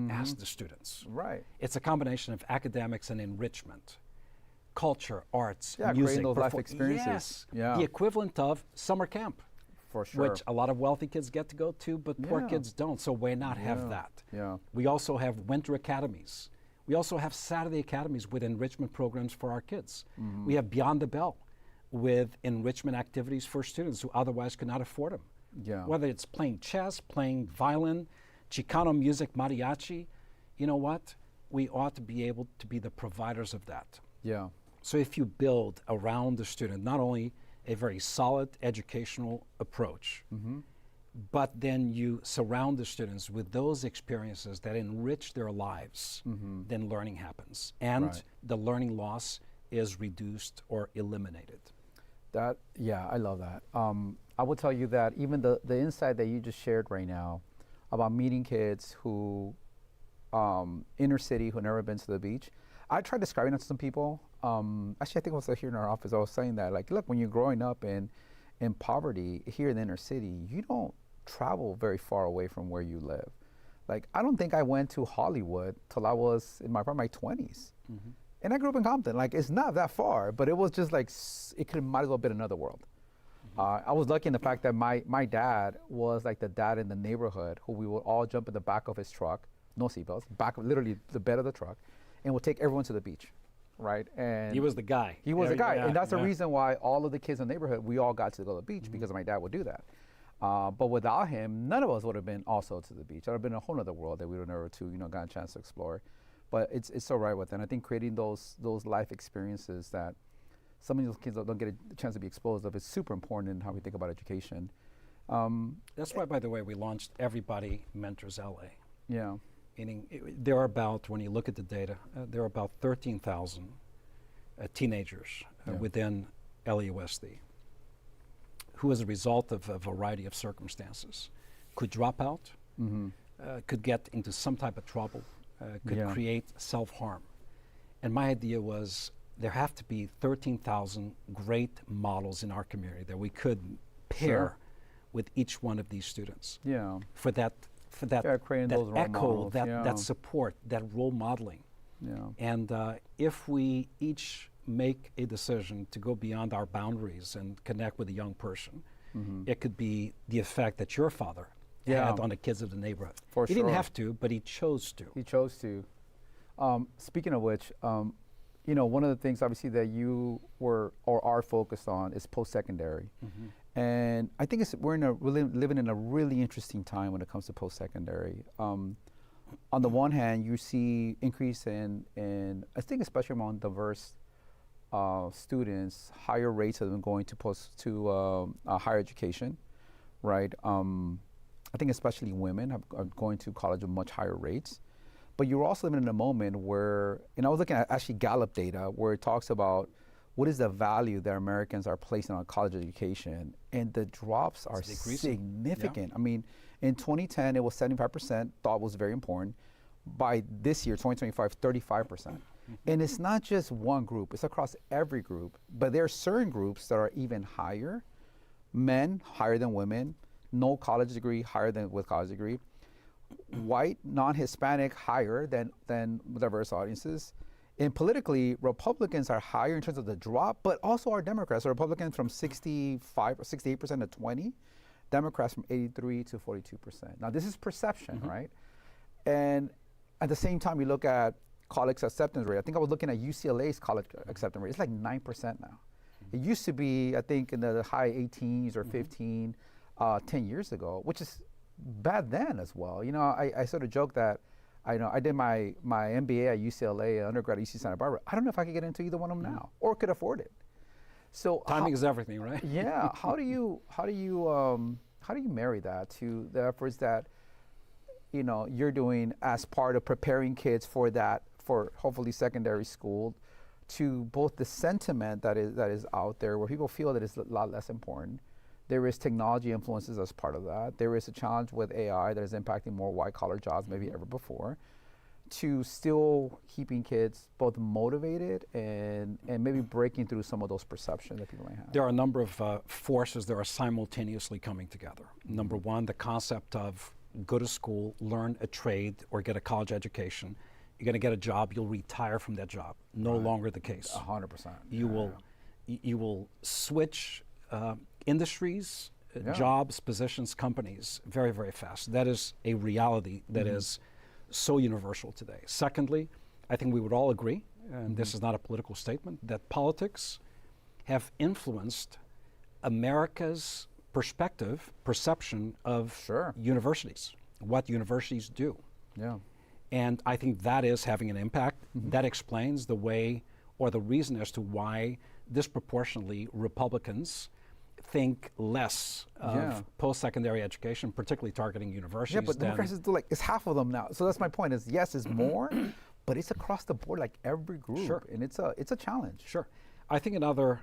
Ask the students. Right. It's a combination of academics and enrichment, culture, arts, music. Creating those life experiences. Yes. The equivalent of summer camp. For sure. Which a lot of wealthy kids get to go to, but poor kids don't. So why not have that? We also have winter academies. We also have Saturday academies with enrichment programs for our kids. We have Beyond the Bell with enrichment activities for students who otherwise could not afford them. Whether it's playing chess, playing violin, Chicano music, mariachi, you know what? We ought to be able to be the providers of that. So if you build around the student not only a very solid educational approach, but then you surround the students with those experiences that enrich their lives, then learning happens. And the learning loss is reduced or eliminated. I love that. I will tell you that even the insight that you just shared right now about meeting kids who, inner city, who never been to the beach, I tried describing that to some people. Actually, I think I was here in our office, I was saying that, like, look, when you're growing up in poverty here in the inner city, you don't travel very far away from where you live. Like, I don't think I went to Hollywood till I was in my 20s. And I grew up in Compton. Like, it's not that far, but it was just like, it might as well have been another world. I was lucky in the fact that my dad was like the dad in the neighborhood who we would all jump in the back of his truck, no seatbelts, back of literally the bed of the truck, and would take everyone to the beach, right? And he was the guy. He was the guy, and that's the reason why all of the kids in the neighborhood, we all got to go to the beach because my dad would do that. But without him, none of us would have been also to the beach. It would have been a whole other world that we would have never got a chance to explore. But it's so right with it. And I think creating those life experiences that some of those kids don't get a chance to be exposed of is super important in how we think about education. That's why, by the way, we launched Everybody Mentors LA. Meaning there are about, when you look at the data, there are about 13,000 teenagers within LAUSD who, as a result of a variety of circumstances, could drop out, could get into some type of trouble, could create self-harm. And my idea was there have to be 13,000 great models in our community that we could pair with each one of these students. For that echo, that support, that role modeling. And if we each make a decision to go beyond our boundaries and connect with a young person, it could be the effect that your father had on the kids of the neighborhood. He didn't have to, but he chose to. He chose to. Speaking of which, one of the things obviously that you were or are focused on is post-secondary. And I think we're living in a really interesting time when it comes to post-secondary. On the one hand, you see increase in I think especially among diverse students, higher rates of them going to higher education, right? I think especially women are going to college at much higher rates. But you're also living in a moment where, and I was looking at actually Gallup data where it talks about what is the value that Americans are placing on college education, and the drops are significant. I mean, in 2010, it was 75%, thought was very important. By this year, 2025, 35%. And it's not just one group, it's across every group, but there are certain groups that are even higher. Men, higher than women, no college degree, higher than with college degree. White, non-Hispanic, higher than diverse audiences. And politically, Republicans are higher in terms of the drop, but also our Democrats. So Republicans from 65 or 68% to 20, Democrats from 83 to 42%. Now this is perception, right? And at the same time, we look at college acceptance rate. I think I was looking at UCLA's college acceptance rate. It's like 9% now. It used to be, I think, in the high 18s or 15, 10 years ago, which is bad then as well. I sort of joke that I know I did my MBA at UCLA, undergrad at UC Santa Barbara. I don't know if I could get into either one of them now, or could afford it. So timing is everything, right? Yeah. How do you marry that to the efforts that you're doing as part of preparing kids for hopefully secondary school, to both the sentiment that is out there where people feel that it's a lot less important. There is technology influences as part of that. There is a challenge with AI that is impacting more white-collar jobs maybe ever before, to still keeping kids both motivated and maybe breaking through some of those perceptions that people may have. There are a number of forces that are simultaneously coming together. Number one, the concept of go to school, learn a trade, or get a college education. You're going to get a job, you'll retire from that job. No longer the case. 100%. You will switch industries, jobs, positions, companies very, very fast. That is a reality that is so universal today. Secondly, I think we would all agree, and this is not a political statement, that politics have influenced America's perception of universities, what universities do. Yeah. And I think that is having an impact. That explains the way, or the reason as to why disproportionately Republicans think less of post-secondary education, particularly targeting universities. Yeah, but Democrats do it's half of them now. So that's my point. Is yes, it's more, but it's across the board, like every group, and it's a challenge. Sure, I think another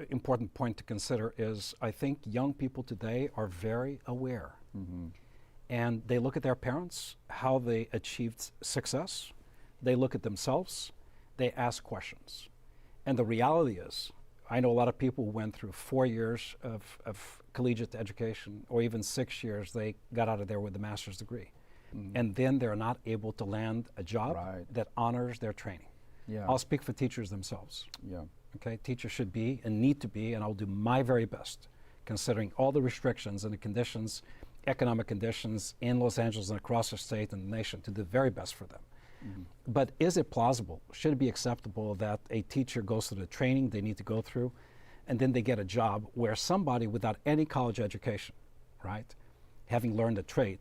important point to consider is I think young people today are very aware, and they look at their parents, how they achieved success. They look at themselves. They ask questions, and the reality is, I know a lot of people who went through 4 years of collegiate education, or even 6 years. They got out of there with a master's degree. And then they're not able to land a job that honors their training. Yeah. I'll speak for teachers themselves. Yeah. Okay, teachers should be and need to be, and I'll do my very best, considering all the restrictions and the conditions, economic conditions in Los Angeles and across the state and the nation, to do the very best for them. But is it plausible? Should it be acceptable that a teacher goes through the training they need to go through, and then they get a job where somebody without any college education, right, having learned a trade,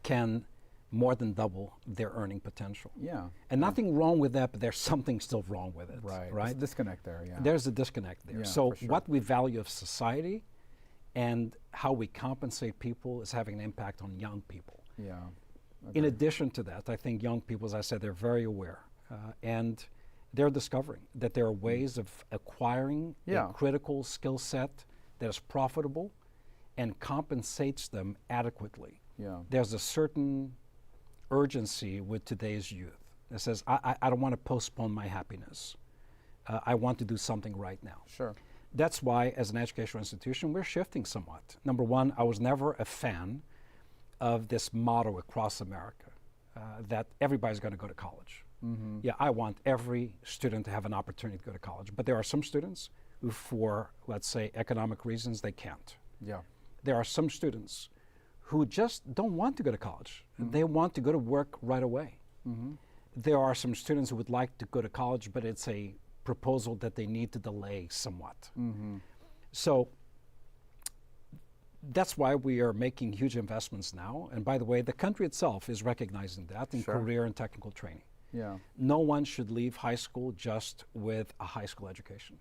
can more than double their earning potential? Yeah. And nothing wrong with that, but there's something still wrong with it. Right. Right. There's a disconnect there. Yeah. There's a disconnect there. Yeah, so for sure. what we value of society and how we compensate people is having an impact on young people. Yeah. In addition to that, I think young people, as I said, they're very aware, and they're discovering that there are ways of acquiring a critical skill set that is profitable and compensates them adequately. Yeah. There's a certain urgency with today's youth that says, I don't want to postpone my happiness. I want to do something right now. Sure. That's why, as an educational institution, we're shifting somewhat. Number one, I was never a fan of this motto across America that everybody's going to go to college. Yeah, I want every student to have an opportunity to go to college, but there are some students who, for, let's say, economic reasons, they can't. Yeah. There are some students who just don't want to go to college. They want to go to work right away. There are some students who would like to go to college, but it's a proposal that they need to delay somewhat. So that's why we are making huge investments now. And by the way, the country itself is recognizing that in career and technical training. Yeah. No one should leave high school just with a high school education.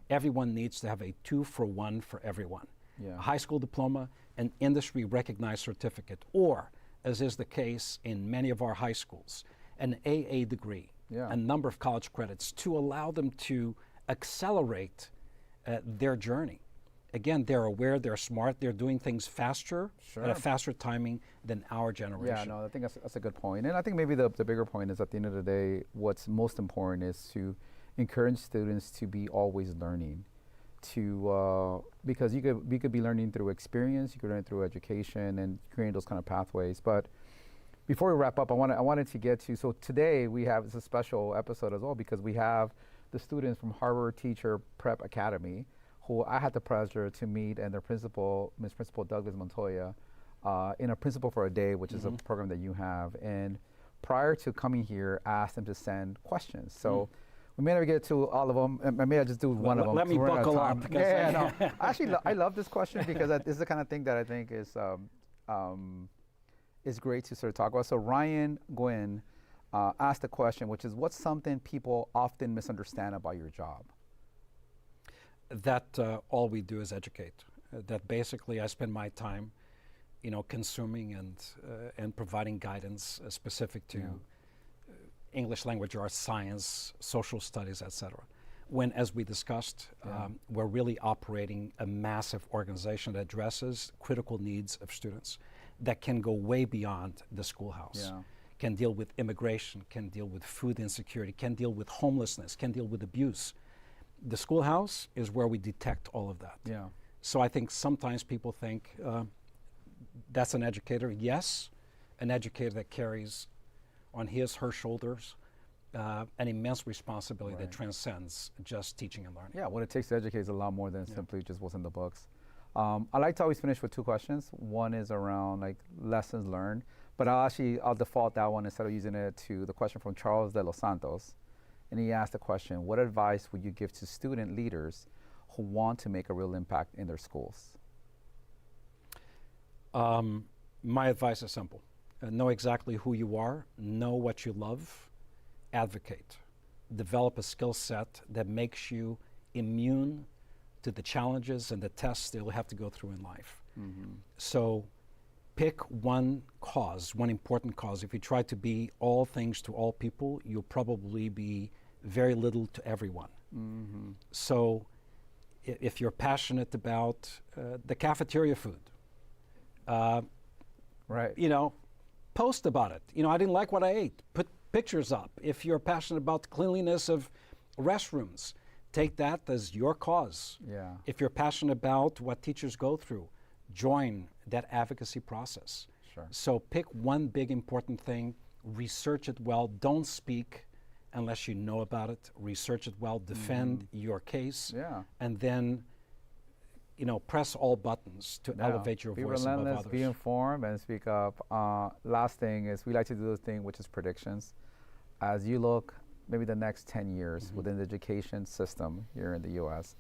Everyone needs to have a 2-for-1 for everyone. Yeah. A high school diploma, an industry recognized certificate, or, as is the case in many of our high schools, an AA degree, a number of college credits to allow them to accelerate their journey. Again, they're aware, they're smart, they're doing things faster, at a faster timing than our generation. Yeah, no, I think that's a good point. And I think maybe the bigger point is, at the end of the day, what's most important is to encourage students to be always learning. Because you could be learning through experience, you could learn through education and creating those kind of pathways. But before we wrap up, I wanted to get to, so today we have, it's a special episode as well, because we have the students from Harvard Teacher Prep Academy, who I had the pleasure to meet, and their principal, Ms. Principal Douglas Montoya, in a Principal for a Day, which is a program that you have. And prior to coming here, asked them to send questions. So we may never get to all of them. And maybe I just do one of them. Let me buckle up. Yeah, no. Actually, I love this question because this is the kind of thing that I think is is great to sort of talk about. So Ryan Gwynn asked a question, which is, what's something people often misunderstand about your job? That all we do is educate. That basically I spend my time, consuming and providing guidance specific to English language arts, science, social studies, etc. When, as we discussed, we're really operating a massive organization that addresses critical needs of students that can go way beyond the schoolhouse. Can deal with immigration, can deal with food insecurity, can deal with homelessness, can deal with abuse. The schoolhouse is where we detect all of that. So I think sometimes people think that's an educator. Yes, an educator that carries on her shoulders an immense responsibility that transcends just teaching and learning. Yeah, what it takes to educate is a lot more than simply just what's in the books. I like to always finish with two questions. One is around like lessons learned, but I'll default that one instead of using it to the question from Charles de los Santos. And he asked the question, what advice would you give to student leaders who want to make a real impact in their schools? My advice is simple. Know exactly who you are, know what you love, advocate. Develop a skill set that makes you immune to the challenges and the tests they'll have to go through in life. So pick one cause, one important cause. If you try to be all things to all people, you'll probably be very little to everyone. So if you're passionate about the cafeteria food, post about it. I didn't like what I ate. Put pictures up. If you're passionate about the cleanliness of restrooms, take that as your cause. If you're passionate about what teachers go through, join that advocacy process. So pick one big important thing, research it well. Don't speak unless you know about it. Research it well, defend your case, and then press all buttons to elevate your voice above others. Be informed, and speak up. Last thing is we like to do this thing, which is predictions. As you look maybe the next 10 years within the education system here in the U.S.,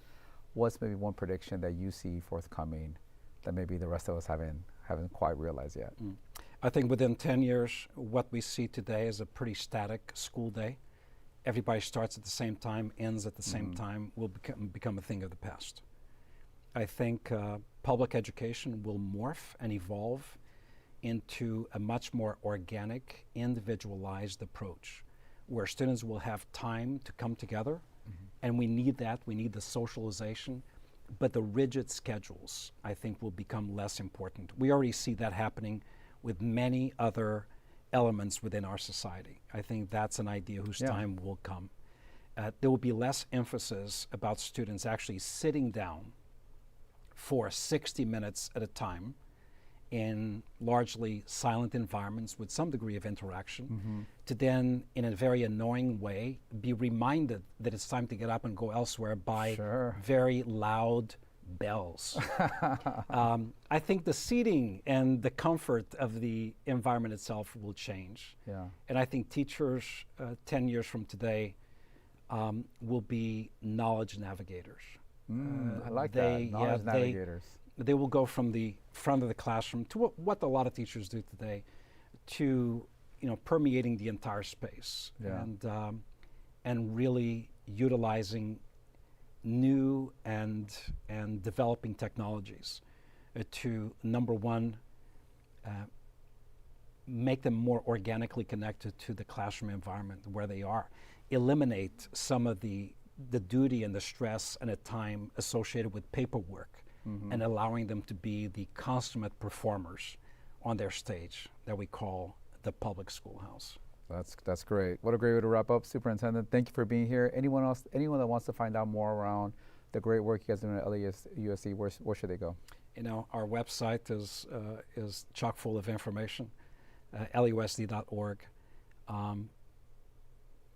what's maybe one prediction that you see forthcoming that maybe the rest of us haven't quite realized yet? I think within 10 years, what we see today is a pretty static school day. Everybody starts at the same time, ends at the same time, will become a thing of the past. I think public education will morph and evolve into a much more organic, individualized approach where students will have time to come together, and we need that. We need the socialization, but the rigid schedules, I think, will become less important. We already see that happening with many other elements within our society. I think that's an idea whose time will come. There will be less emphasis about students actually sitting down for 60 minutes at a time in largely silent environments with some degree of interaction, to then, in a very annoying way, be reminded that it's time to get up and go elsewhere by very loud bells. I think the seating and the comfort of the environment itself will change. And I think teachers 10 years from today will be knowledge navigators. I like that, knowledge navigators. They will go from the front of the classroom to what a lot of teachers do today, to permeating the entire space, and really utilizing new and developing technologies to, number one, make them more organically connected to the classroom environment where they are, eliminate some of the duty and the stress and the time associated with paperwork, and allowing them to be the consummate performers on their stage that we call the public schoolhouse. That's great. What a great way to wrap up, Superintendent. Thank you for being here. Anyone that wants to find out more around the great work you guys are doing at LAUSD, where should they go? Our website is chock full of information, lausd.org.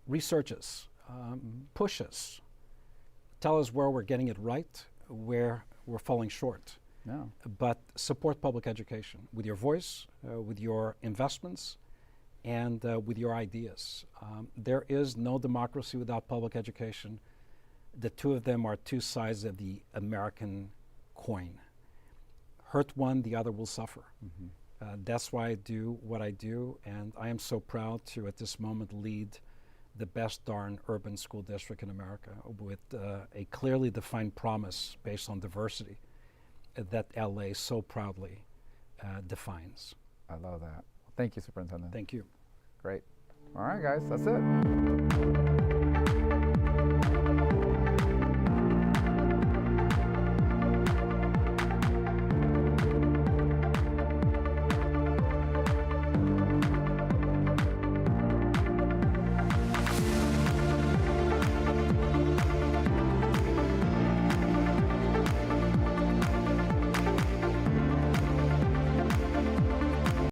Research us, push us, tell us where we're getting it right, where we're falling short. But support public education with your voice, with your investments, and with your ideas. There is no democracy without public education. The two of them are two sides of the American coin. Hurt one, the other will suffer. That's why I do what I do, and I am so proud to, at this moment, lead the best darn urban school district in America with a clearly defined promise based on diversity that LA so proudly defines. I love that. Thank you, Superintendent. Thank you. Great. All right, guys, that's it.